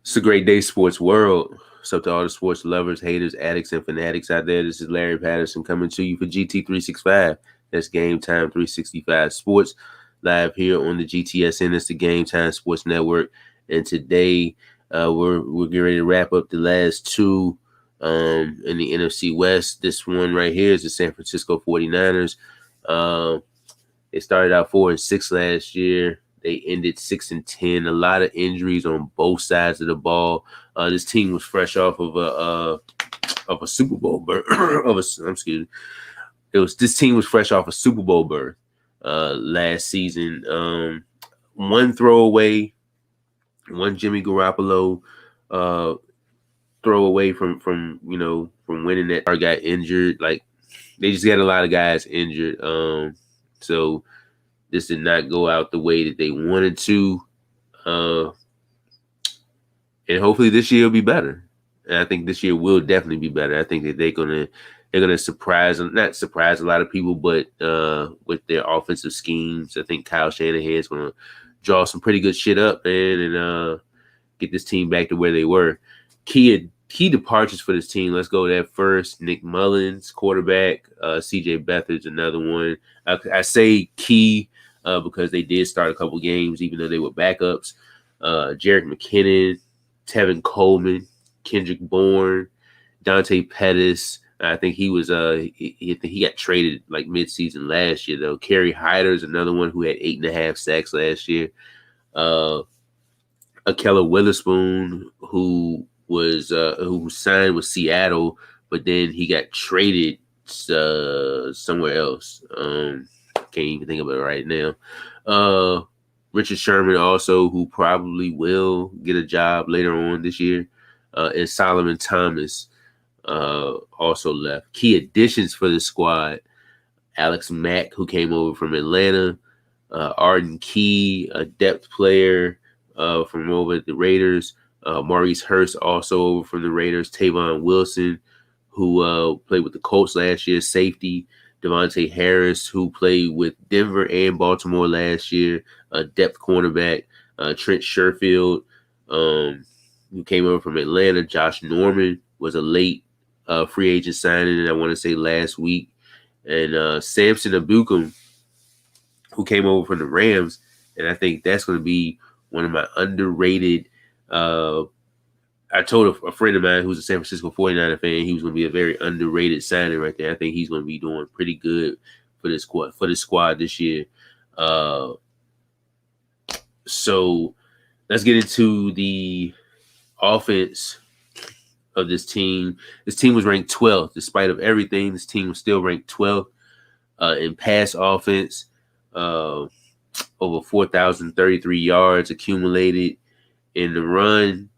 It's a great day, sports world. What's up to all the sports lovers, haters, addicts, and fanatics out there? This is Larry Patterson coming to you for GT365. That's Game Time 365 Sports, live here on the GTSN. It's the Game Time Sports Network. And today, we're getting ready to wrap up the last two in the NFC West. This one right here is the San Francisco 49ers. They started out 4-6 last year. They ended 6-10. A lot of injuries on both sides of the ball. This team was fresh off of a Super Bowl berth. This team was fresh off a Super Bowl berth last season. One throwaway, one Jimmy Garoppolo throwaway from winning that. Got injured. Like, they just got a lot of guys injured. So this did not go out the way that they wanted to. And hopefully this year will be better. And I think this year will definitely be better. I think that they're gonna not surprise a lot of people, but with their offensive schemes, I think Kyle Shanahan is gonna draw some pretty good shit up, man, and get this team back to where they were. Key departures for this team. Let's go there first. Nick Mullins, quarterback. CJ Beathard's another one. I say key because they did start a couple games, even though they were backups. Jerick McKinnon, Tevin Coleman, Kendrick Bourne, Dante Pettis. I think he was he got traded like midseason last year though. Kerry Hyder's another one who had 8.5 sacks last year. Akella Witherspoon, who signed with Seattle, but then he got traded somewhere else. Can't even think of it right now. Richard Sherman also, who probably will get a job later on this year, and Solomon Thomas also left. Key additions for the squad: Alex Mack, who came over from Atlanta, Arden Key, a depth player from over at the Raiders, Maurice Hurst also over from the Raiders, Tavon Wilson, who played with the Colts last year, safety, Devontae Harris, who played with Denver and Baltimore last year, a depth cornerback, Trent Sherfield, who came over from Atlanta. Josh Norman was a late free agent signing, I want to say last week. And Samson Abukum, who came over from the Rams. And I think that's going to be one of my underrated I told a friend of mine who's a San Francisco 49er fan, he was going to be a very underrated signing right there. I think he's going to be doing pretty good for this squad this year. So let's get into the offense of this team. This team was ranked 12th. Despite of everything, this team was still ranked 12th in pass offense. Over 4,033 yards accumulated. In the run,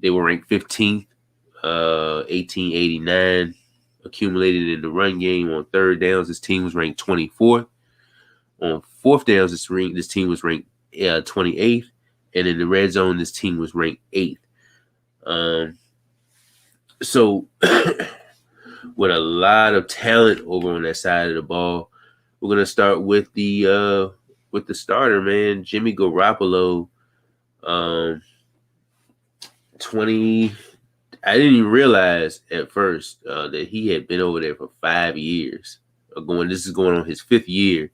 they were ranked 15th, 1889 accumulated in the run game. On third downs, this team was ranked 24th. On fourth downs, this team was ranked 28th. And in the red zone, this team was ranked 8th. So with a lot of talent over on that side of the ball, we're going to start with the starter, man, Jimmy Garoppolo. I didn't even realize at first that he had been over there for 5 years. This is going on his 5th year.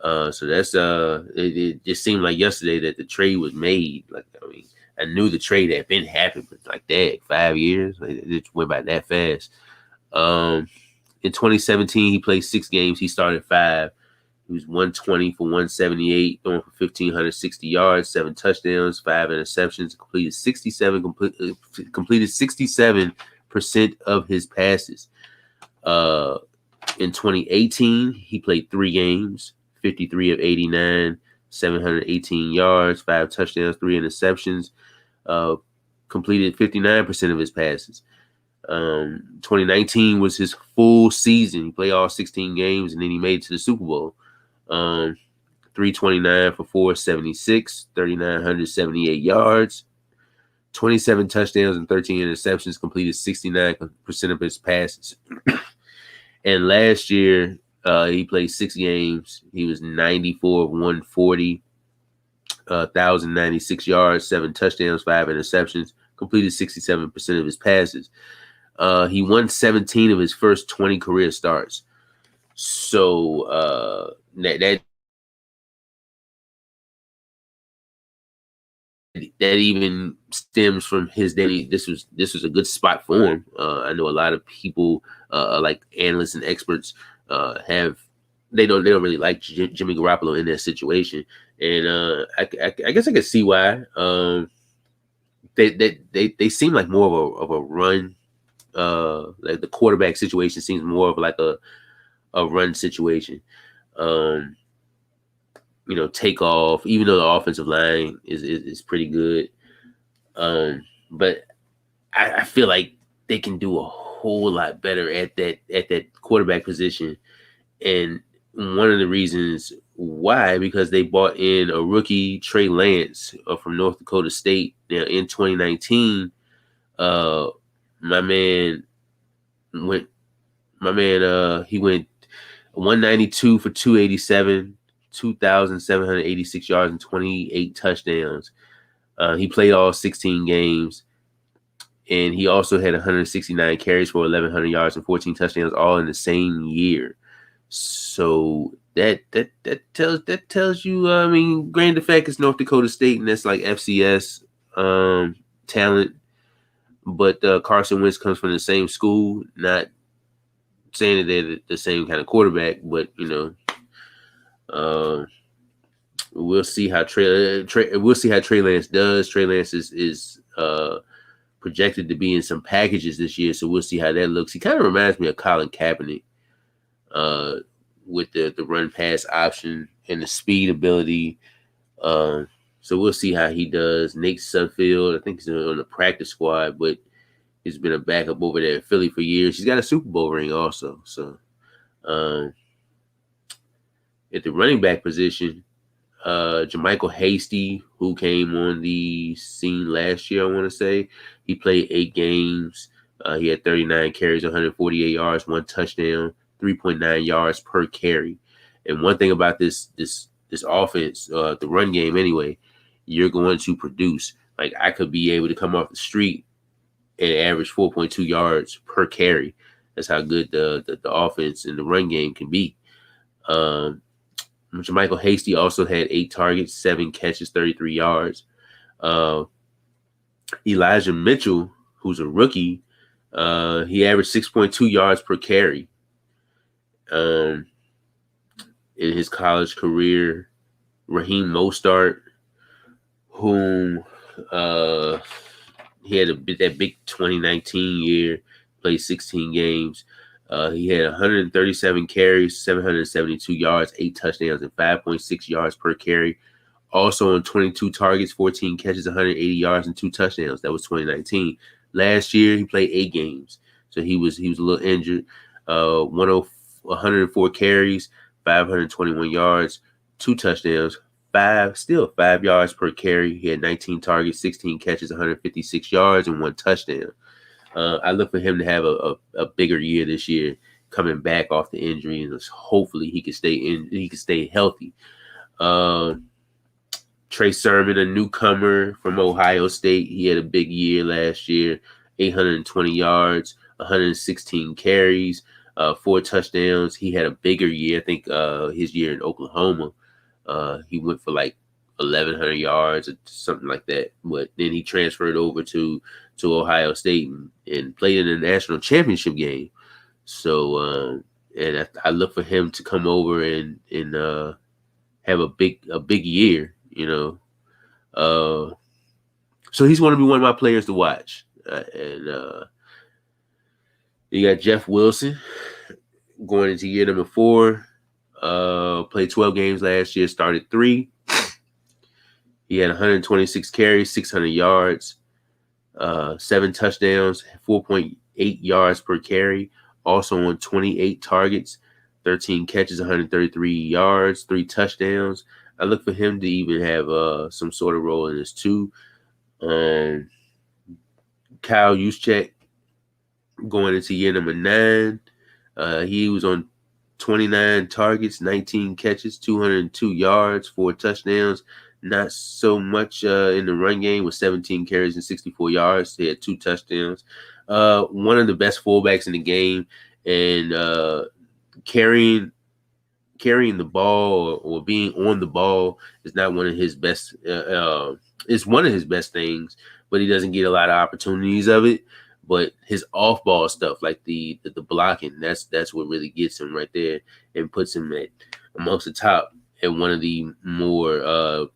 So that's it just seemed like yesterday that the trade was made. Like, I mean, I knew the trade had been happening, but like that, 5 years, it just went by that fast. In 2017, he played 6 games. He started 5. He was 120 for 178, throwing for 1,560 yards, 7 touchdowns, 5 interceptions, completed 67% of his passes. In 2018, he played 3 games, 53 of 89, 718 yards, 5 touchdowns, 3 interceptions, completed 59% of his passes. 2019 was his full season. He played all 16 games, and then he made it to the Super Bowl. 329 for 476, 3,978 yards, 27 touchdowns and 13 interceptions, completed 69% of his passes. And last year, he played 6 games. He was 94 of 140, 1,096 yards, 7 touchdowns, 5 interceptions, completed 67% of his passes. He won 17 of his first 20 career starts. So that even stems from his day. This was a good spot for him. I know a lot of people, like analysts and experts, have they don't really like Jimmy Garoppolo in that situation, and I guess I can see why. They seem like more of a run. Like the quarterback situation seems more of like a run situation. Um, take off, even though the offensive line is pretty good. But I feel like they can do a whole lot better at that quarterback position. And one of the reasons why, because they bought in a rookie, Trey Lance, from North Dakota State. Now in 2019, uh, my man went. He went 192 for 287, 2,786 yards and 28 touchdowns. He played all 16 games, and he also had 169 carries for 1,100 yards and 14 touchdowns, all in the same year. So that tells you. I mean, granted, the fact it's North Dakota State and that's like FCS talent, but Carson Wentz comes from the same school. Not saying that they're the same kind of quarterback, but we'll see how Trey Lance does. Trey Lance is projected to be in some packages this year, so we'll see how that looks. He kind of reminds me of Colin Kaepernick, with the run pass option and the speed ability. So we'll see how he does. Nate Sudfeld, I think he's on the practice squad, but he's been a backup over there in Philly for years. He's got a Super Bowl ring also. So at the running back position, Jermichael Hasty, who came on the scene last year, I want to say, he played 8 games. He had 39 carries, 148 yards, 1 touchdown, 3.9 yards per carry. And one thing about this offense, the run game anyway, you're going to produce. Like, I could be able to come off the street and average 4.2 yards per carry. That's how good the offense and the run game can be. Jermichael Hasty also had 8 targets, 7 catches, 33 yards. Elijah Mitchell, who's a rookie, he averaged 6.2 yards per carry in his college career. Raheem Mostert, whom he had that big 2019 year, played 16 games. He had 137 carries, 772 yards, 8 touchdowns, and 5.6 yards per carry. Also on 22 targets, 14 catches, 180 yards, and 2 touchdowns. That was 2019. Last year, he played 8 games, so he was a little injured. 104 carries, 521 yards, 2 touchdowns, 5 yards per carry. He had 19 targets, 16 catches, 156 yards, and 1 touchdown. I look for him to have a bigger year this year, coming back off the injury, and hopefully he can stay healthy. Trey Sermon, a newcomer from Ohio State, he had a big year last year, 820 yards, 116 carries, 4 touchdowns. He had a bigger year, I think his year in Oklahoma. He went for like 1,100 yards or something like that. But then he transferred over to Ohio State and played in the national championship game. So and I look for him to come over and have a big year, So he's going to be one of my players to watch. And you got Jeff Wilson going into year number 4. Played 12 games last year, started 3. He had 126 carries, 600 yards, 7 touchdowns, 4.8 yards per carry. Also on 28 targets, 13 catches, 133 yards, 3 touchdowns. I look for him to even have some sort of role in this too. Kyle Juszczyk going into year number 9. He was on 29 targets, 19 catches, 202 yards, 4 touchdowns, not so much in the run game with 17 carries and 64 yards. He had 2 touchdowns. One of the best fullbacks in the game, and carrying carrying the ball or being on the ball is not one of his best. It's one of his best things, but he doesn't get a lot of opportunities of it. But his off ball stuff, like the blocking, that's what really gets him right there and puts him at amongst the top at one of the more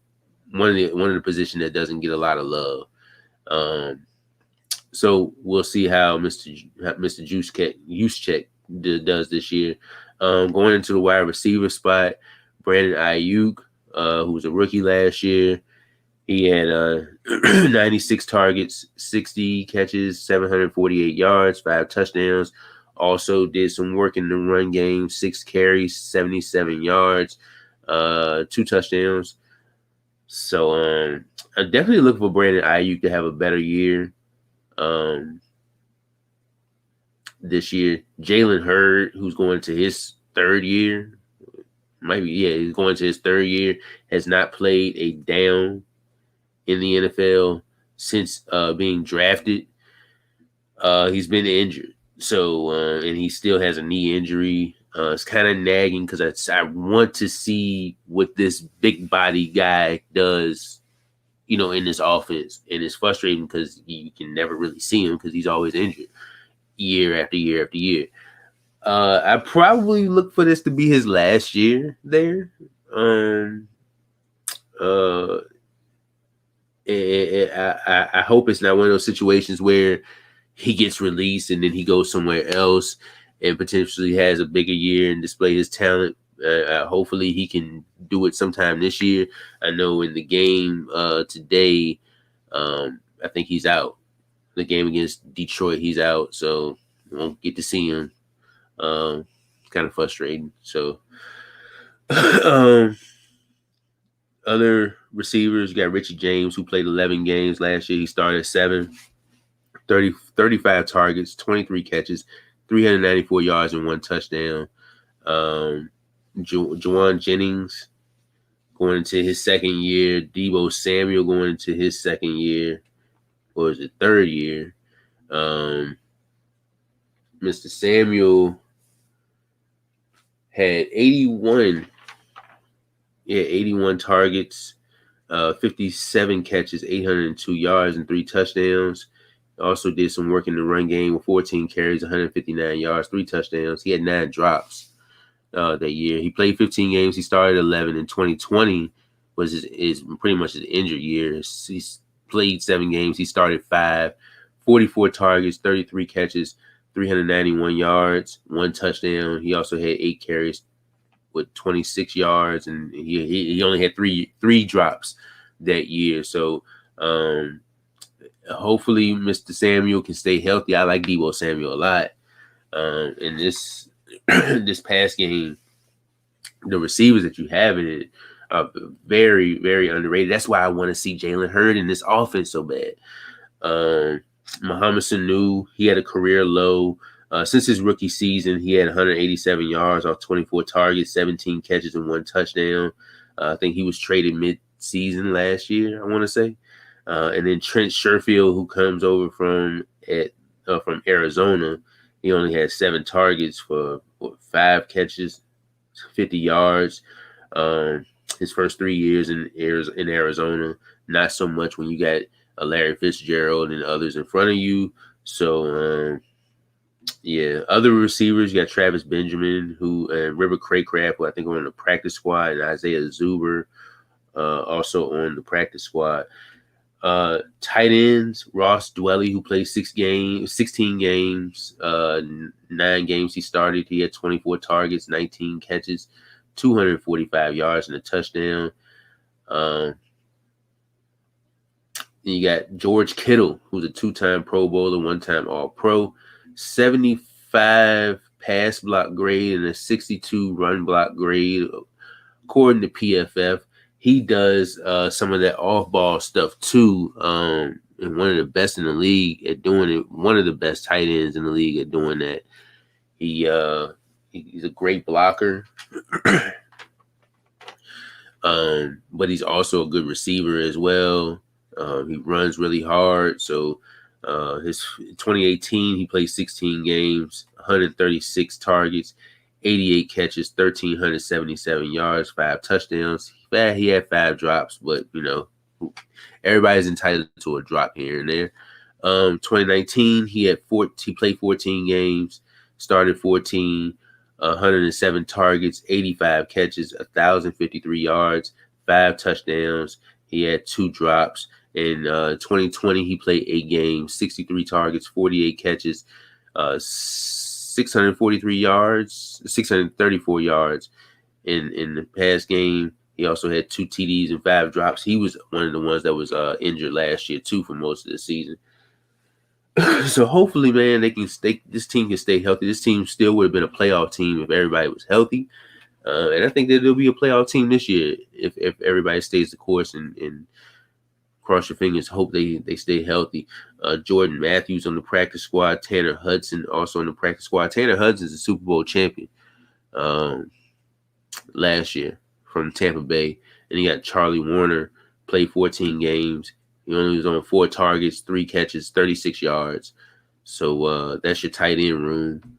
one of the position that doesn't get a lot of love. Um, so we'll see how Mr. Juszczyk does this year. Going into the wide receiver spot, Brandon Ayuk, who was a rookie last year, he had 96 targets, 60 catches, 748 yards, 5 touchdowns. Also did some work in the run game, 6 carries, 77 yards, 2 touchdowns. So I'm definitely looking for Brandon Ayuk to have a better year this year. Jalen Hurd, who's going to his third year, he's going to his third year, has not played a down in the NFL since being drafted. He's been injured, so and he still has a knee injury. It's kind of nagging because I want to see what this big body guy does, in this offense, and it's frustrating because you can never really see him because he's always injured year after year after year. I probably look for this to be his last year there. I hope it's not one of those situations where he gets released and then he goes somewhere else and potentially has a bigger year and display his talent. Hopefully he can do it sometime this year. I know in the game today, I think he's out. The game against Detroit, he's out, so we won't get to see him. Kind of frustrating. So, other receivers, you got Richie James, who played 11 games last year. He started 7, 35 targets, 23 catches, 394 yards, and 1 touchdown. Juwan Jennings going into his second year. Deebo Samuel going into his second year, or is it third year? Mr. Samuel had 81 targets, 57 catches, 802 yards, and 3 touchdowns. Also did some work in the run game with 14 carries, 159 yards, 3 touchdowns. He had 9 drops that year. He played 15 games. He started 11. In 2020 was his pretty much his injured year. He played 7 games. He started 5, 44 targets, 33 catches, 391 yards, 1 touchdown. He also had 8 carries with 26 yards, and he only had three drops that year. So hopefully Mr. Samuel can stay healthy. I like Deebo Samuel a lot. In this this past game, the receivers that you have in it are very, very underrated. That's why I want to see Jalen Hurd in this offense so bad. Mohamed Sanu, he had a career low. Since his rookie season, he had 187 yards off 24 targets, 17 catches, and 1 touchdown. I think he was traded mid-season last year, I want to say. And then Trent Sherfield, who comes over from Arizona, he only had 7 targets for 5 catches, 50 yards. His first 3 years in Arizona, not so much when you got Larry Fitzgerald and others in front of you. So, other receivers, you got Travis Benjamin, River Craycraft, who I think are on the practice squad, and Isaiah Zuber, also on the practice squad. Tight ends, Ross Dwelly, who played 16 games, 9 games he started. He had 24 targets, 19 catches, 245 yards, and a touchdown. You got George Kittle, who's a 2-time Pro Bowler, 1-time All-Pro, 75 pass block grade and a 62 run block grade, according to PFF. He does some of that off-ball stuff too, and one of the best in the league at doing it. One of the best tight ends in the league at doing that. He's a great blocker. But he's also a good receiver as well. He runs really hard. So his 2018, he played 16 games, 136 targets, 88 catches, 1,377 yards, 5 touchdowns. He had 5 drops, but everybody's entitled to a drop here and there. 2019, he played 14 games, started 14, 107 targets, 85 catches, 1,053 yards, 5 touchdowns. He had 2 drops. In 2020, he played 8 games, 63 targets, 48 catches, 643 yards, 634 yards. In the past game, he also had 2 TDs and 5 drops. He was one of the ones that was injured last year too for most of the season. So hopefully, man, this team can stay healthy. This team still would have been a playoff team if everybody was healthy. And I think that they'll be a playoff team this year if everybody stays the course and cross your fingers, hope they stay healthy. Jordan Matthews on the practice squad, Tanner Hudson also on the practice squad. Tanner Hudson is a Super Bowl champion last year from Tampa Bay. And you got Charlie Warner, played 14 games. He only was on 4 targets, 3 catches, 36 yards. So that's your tight end room.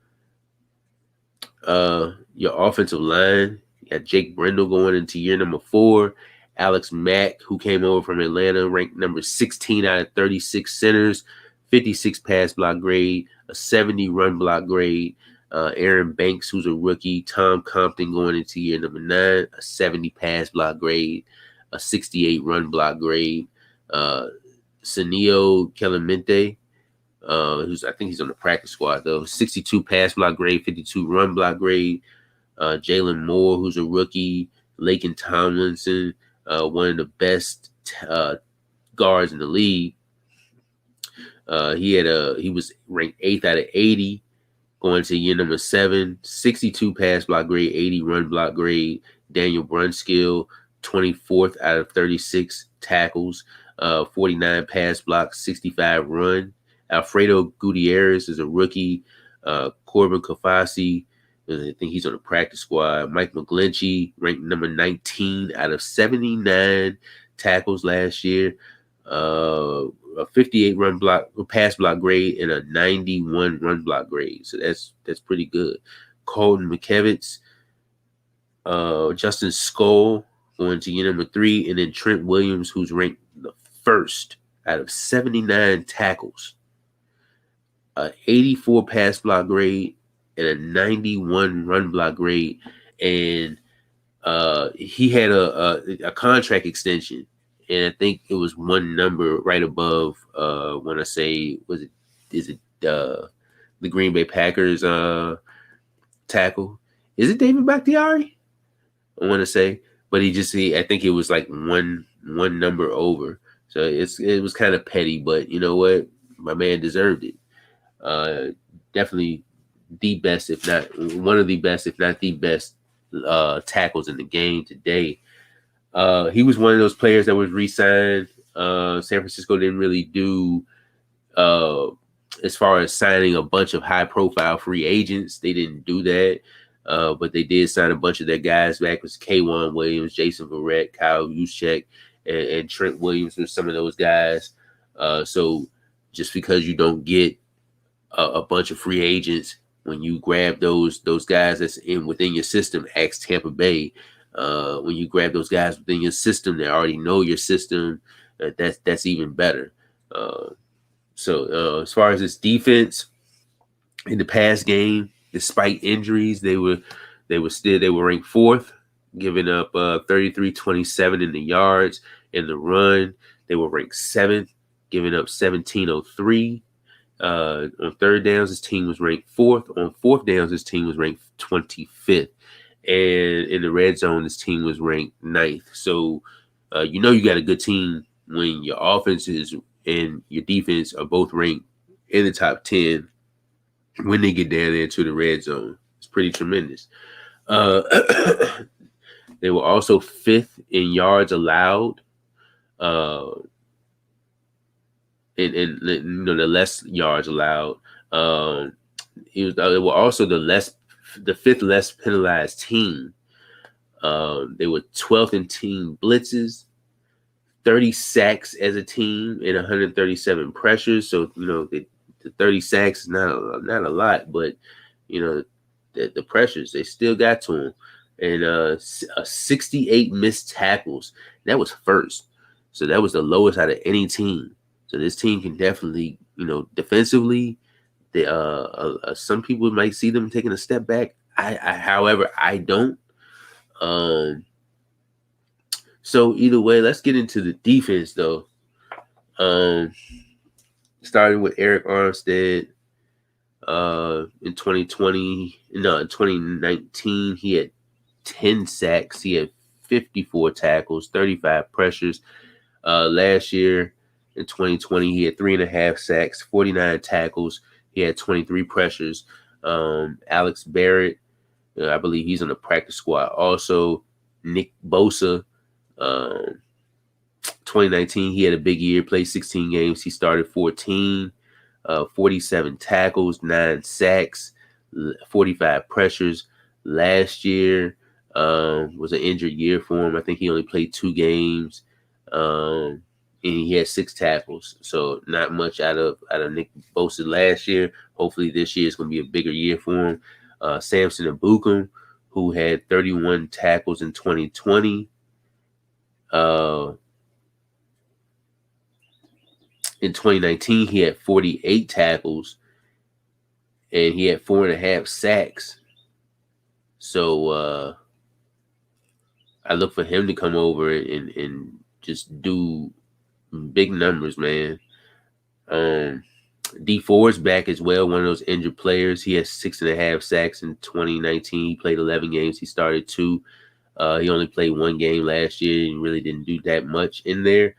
Your offensive line, you got Jake Brendel going into year number 4. Alex Mack, who came over from Atlanta, ranked number 16 out of 36 centers, 56 pass block grade, a 70 run block grade. Aaron Banks, who's a rookie. Tom Compton going into year number 9, a 70 pass block grade, a 68 run block grade. Senio Clemente, I think he's on the practice squad though, 62 pass block grade, 52 run block grade. Jalen Moore, who's a rookie. Laken Tomlinson, one of the best guards in the league. He was ranked 8th out of 80 going to year number 7, 62 pass block grade, 80 run block grade. Daniel Brunskill, 24th out of 36 tackles, 49 pass block, 65 run. Alfredo Gutierrez is a rookie. Corbin Kafasi, I think he's on the practice squad. Mike McGlinchey, ranked number 19 out of 79 tackles last year. A 58 pass block grade and a 91 run block grade. So that's pretty good. Colton McKevitz, Justin Skull going to year number 3, and then Trent Williams, who's ranked the 1st out of 79 tackles. 84 pass block grade and a 91 run block grade, and he had a contract extension, and I think it was one number right above. When I say the Green Bay Packers tackle? Is it David Bakhtiari? I want to say, but I think it was like one number over. So it was kind of petty, but you know what, my man deserved it. Definitely the best, if not one of the best, if not the best tackles in the game today. He was one of those players that was re-signed. San Francisco didn't really do as far as signing a bunch of high-profile free agents. They didn't do that, but they did sign a bunch of their guys back. It was K'Wan Williams, Jason Verrett, Kyle Juszczyk, and Trent Williams were some of those guys. So just because you don't get a bunch of free agents, when you grab those guys that's within your system, ask Tampa Bay. When you grab those guys within your system that already know your system, that's even better. So as far as this defense in the past game, despite injuries, they were ranked 4th, giving up 33-27 in the yards. In the run, they were ranked 7th, giving up 1703. On 3rd downs, his team was ranked 4th. On 4th downs, his team was ranked 25th. And in the red zone, this team was ranked 9th. So, you got a good team when your offenses and your defense are both ranked in the top 10 when they get down there to the red zone. It's pretty tremendous. They were also 5th in yards allowed. And the less yards allowed. They were also the 5th less penalized team. They were 12th in team blitzes, 30 sacks as a team, and 137 pressures. So the 30 sacks is not a lot, but the pressures they still got to him, and 68 missed tackles. That was first, so that was the lowest out of any team. So this team can definitely, defensively. They, some people might see them taking a step back. However, I don't. Um, so either way, let's get into the defense though. Um, Starting with Eric Armstead. In 2019, he had 10 sacks. He had 54 tackles, 35 pressures. Last year in 2020, he had 3.5 sacks, 49 tackles. He had 23 pressures. Alex Barrett, I believe he's on the practice squad. Also, Nick Bosa, 2019, he had a big year, played 16 games. He started 14, 47 tackles, 9 sacks, 45 pressures. Last year was an injured year for him. I think he only played 2 games, and he had 6 tackles. So not much out of Nick Bosa last year. Hopefully this year is going to be a bigger year for him. Samson Ebukam, who had 31 tackles in 2020. In 2019, he had 48 tackles and he had 4.5 sacks. So I look for him to come over and just do big numbers, man. D Ford's back as well, one of those injured players. He has 6.5 sacks in 2019. He played 11 games. He started 2. He only played 1 game last year and really didn't do that much in there.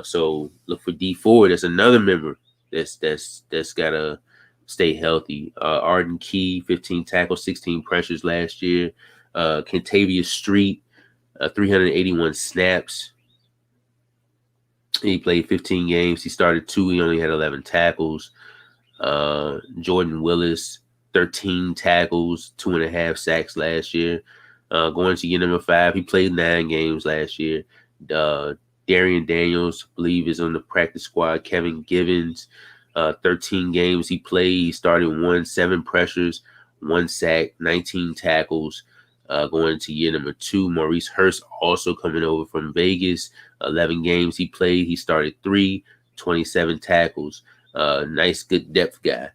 So look for D Ford. That's another member that's gotta stay healthy. Arden Key, 15 tackles, 16 pressures last year. Kentavious Street, 381 snaps. He played 15 games. He started 2. He only had 11 tackles. Jordan Willis, 13 tackles, 2.5 sacks last year. Going to year number 5, he played 9 games last year. Darian Daniels, I believe, is on the practice squad. Kevin Givens, 13 games he played. He started 1, 7 pressures, 1 sack, 19 tackles. Going to year number 2, Maurice Hurst, also coming over from Vegas. 11 games he played. He started 3, 27 tackles. Nice, good depth guy.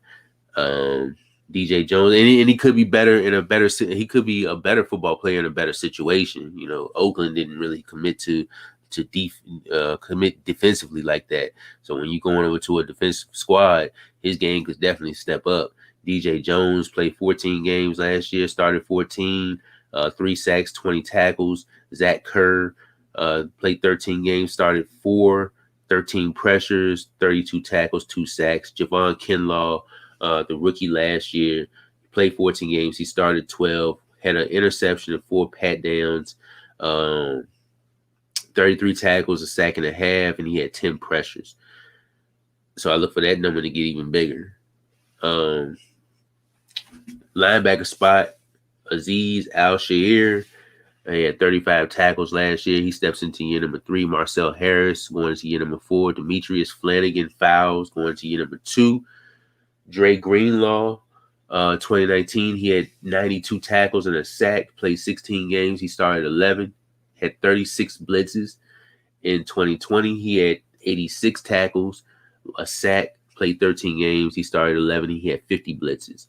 DJ Jones, and he could be better in a better. He could be a better football player in a better situation. Oakland didn't really commit to commit defensively like that. So when you going over to a defensive squad, his game could definitely step up. DJ Jones played 14 games last year, started 14, 3 sacks, 20 tackles. Zach Kerr played 13 games, started 4, 13 pressures, 32 tackles, 2 sacks. Javon Kinlaw, the rookie last year, played 14 games. He started 12, had an interception and 4 pat downs, 33 tackles, a sack and a half, and he had 10 pressures. So I look for that number to get even bigger. Linebacker spot, Aziz Al-Shair. He had 35 tackles last year. He steps into year number 3. Marcel Harris going to year number 4. Demetrius Flanagan Fowles going to year number 2. Dre Greenlaw, 2019, he had 92 tackles and a sack, played 16 games. He started 11, had 36 blitzes. In 2020, he had 86 tackles, a sack, played 13 games. He started 11. He had 50 blitzes.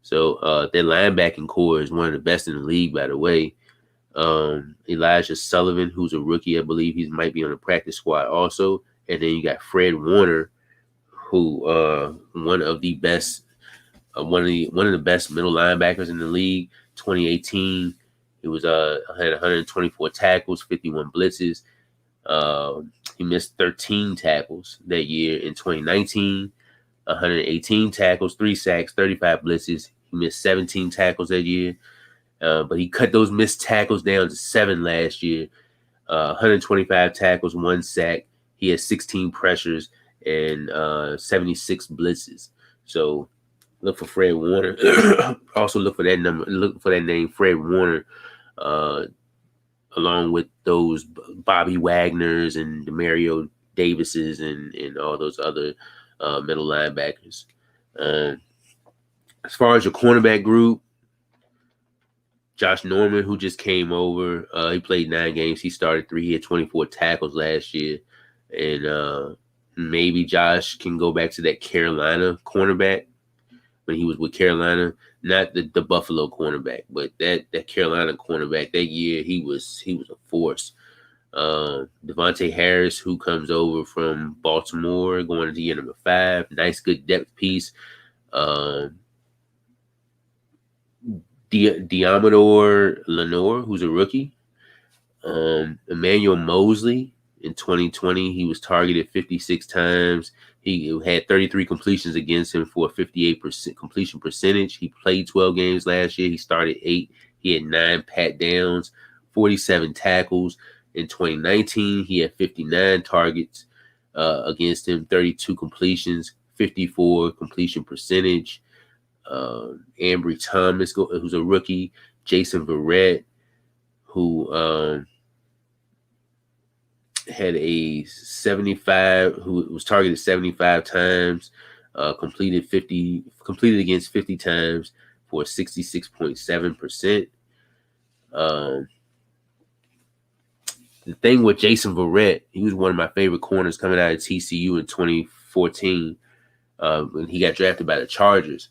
So their linebacking core is one of the best in the league, by the way. Elijah Sullivan, who's a rookie, I believe he might be on the practice squad also. And then you got Fred Warner, who one of the best middle linebackers in the league. 2018, he was had 124 tackles, 51 blitzes. He missed 13 tackles that year. In 2019, 118 tackles, 3 sacks, 35 blitzes. He missed 17 tackles that year, but he cut those missed tackles down to 7 last year. 125 tackles, 1 sack. He had 16 pressures and 76 blitzes. So look for Fred Warner. Also look for that number. Look for that name, Fred Warner. uh, along with those Bobby Wagners and Demario Davises and all those other middle linebackers. As far as your cornerback group, Josh Norman, who just came over, he played 9 games. He started 3. He had 24 tackles last year. And maybe Josh can go back to that Carolina cornerback when he was with Carolina. Not the Buffalo cornerback, but that Carolina cornerback that year, he was a force. Devontae Harris, who comes over from Baltimore, going into year number 5. Nice, good depth piece. Diamador Lenore, who's a rookie. Emmanuel Mosley in 2020, he was targeted 56 times. He had 33 completions against him for a 58% completion percentage. He played 12 games last year. He started 8. He had 9 pat downs, 47 tackles. In 2019, he had 59 targets against him, 32 completions, 54 completion percentage. Ambry Thomas, who's a rookie. Jason Verrett, who had a 75, who was targeted 75 times, completed against 50 times for 66.7%. The thing with Jason Verrett, he was one of my favorite corners coming out of TCU in 2014 when he got drafted by the Chargers.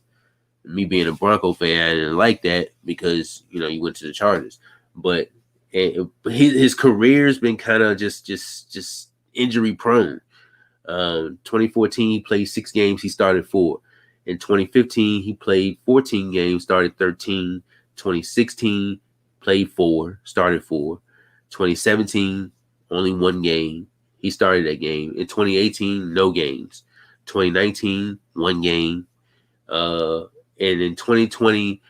Me being a Bronco fan, I didn't like that because, he went to the Chargers. But his career's been kind of just injury prone. 2014, he played 6 games. He started 4. In 2015, he played 14 games, started 13. 2016, played 4, started 4. 2017, only 1 game. He started that game. In 2018, no games. 2019, 1 game. And in 2020,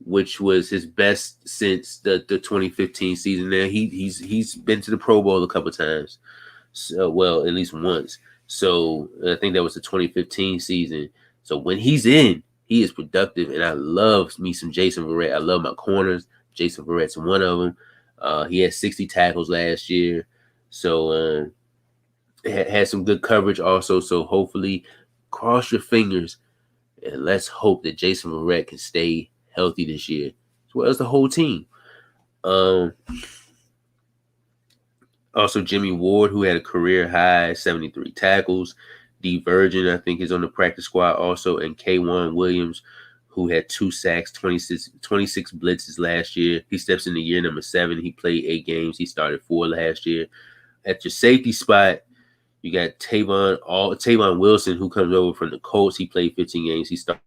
which was his best since the 2015 season, there he's been to the Pro Bowl a couple times. So, well, at least once. So I think that was the 2015 season. So when he's in, he is productive, and I love me some Jason Verrett. I love my corners. Jason Verrett's one of them. He had 60 tackles last year, so had some good coverage also. So hopefully, cross your fingers, and let's hope that Jason Verrett can stay healthy this year, as well as the whole team. Also, Jimmy Ward, who had a career high 73 tackles. D. Virgin, I think, is on the practice squad also. And K'Wan Williams, who had 2 sacks, 26 blitzes last year. He steps into year number 7. He played 8 games. He started 4 last year. At your safety spot, you got Tavon Wilson, who comes over from the Colts. He played 15 games. He started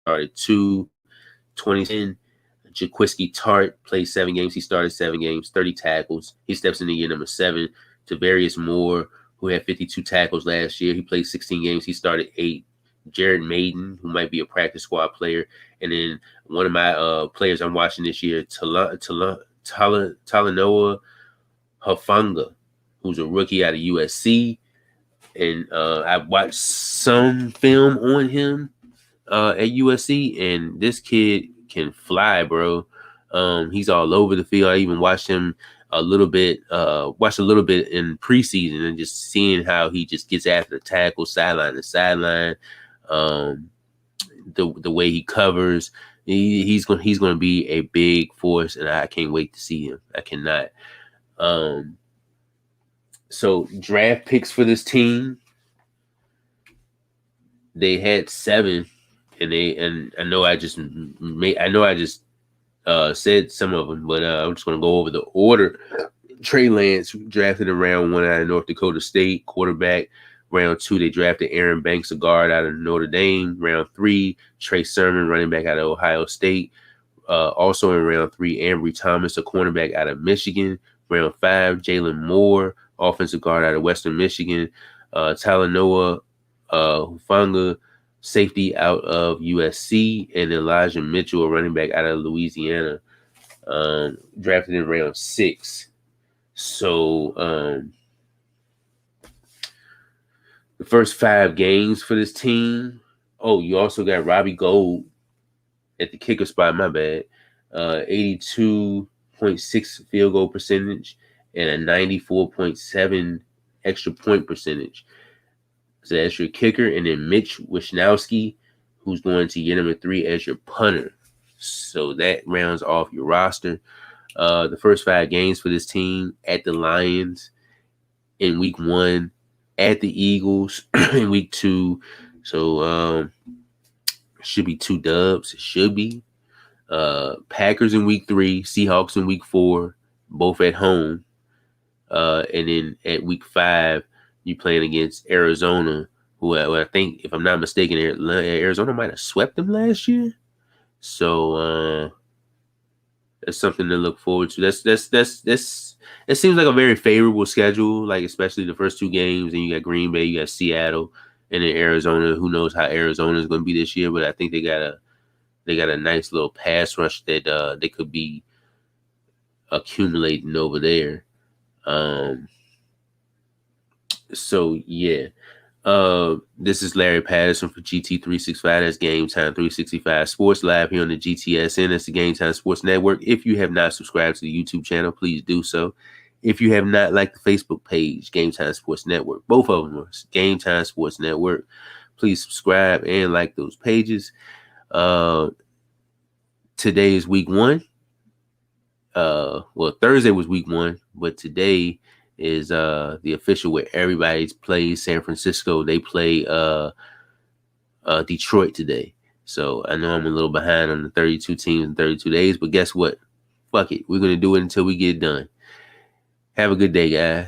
2. 2010, Jaquiski Tart played 7 games. He started 7 games, 30 tackles. He steps into year number 7. Tavarius Moore, who had 52 tackles last year. He played 16 games. He started 8. Jared Maiden, who might be a practice squad player. And then one of my players I'm watching this year, Talanoa Hufanga, who's a rookie out of USC. And I watched some film on him at USC, and this kid can fly, bro. He's all over the field. I even watched him a little bit in preseason, and just seeing how he just gets after the tackle, sideline to sideline. The way he covers, he's going to be a big force, and I can't wait to see him. I cannot. So draft picks for this team, they had 7. And I know I just said some of them, but I'm just gonna go over the order. Trey Lance drafted in round 1 out of North Dakota State, quarterback. Round 2, they drafted Aaron Banks, a guard out of Notre Dame. Round 3, Trey Sermon, running back out of Ohio State. Also in round 3, Ambry Thomas, a cornerback out of Michigan. Round 5, Jalen Moore, offensive guard out of Western Michigan. Talanoa Hufanga, safety out of USC, and Elijah Mitchell, a running back out of Louisiana, drafted in round 6. So the first 5 games for this team. Oh, you also got Robbie Gould, at the kicker spot, my bad. 82.6 field goal percentage and a 94.7 extra point percentage. So that's your kicker. And then Mitch Wishnowsky, who's going to year number 3 as your punter. So that rounds off your roster. The first 5 games for this team: at the Lions in week 1, at the Eagles in week 2. So should be 2 dubs. It should be. Packers in week 3, Seahawks in week 4, both at home. And then at week 5, you playing against Arizona, who I think, if I'm not mistaken, Arizona might have swept them last year. So that's something to look forward to. That's it seems like a very favorable schedule, like especially the first 2 games. And you got Green Bay, you got Seattle, and then Arizona. Who knows how Arizona is going to be this year? But I think they got a nice little pass rush that they could be accumulating over there. So yeah. This is Larry Patterson for GT365. That's Game Time 365 Sports, live here on the GTSN. That's the Game Time Sports Network. If you have not subscribed to the YouTube channel, please do so. If you have not liked the Facebook page, Game Time Sports Network, both of them are Game Time Sports Network. Please subscribe and like those pages. Today is week 1. Thursday was week 1, but today is the official where everybody's plays San Francisco. They play Detroit today. So I know I'm a little behind on the 32 teams in 32 days, but guess what? Fuck it. We're going to do it until we get done. Have a good day, guys.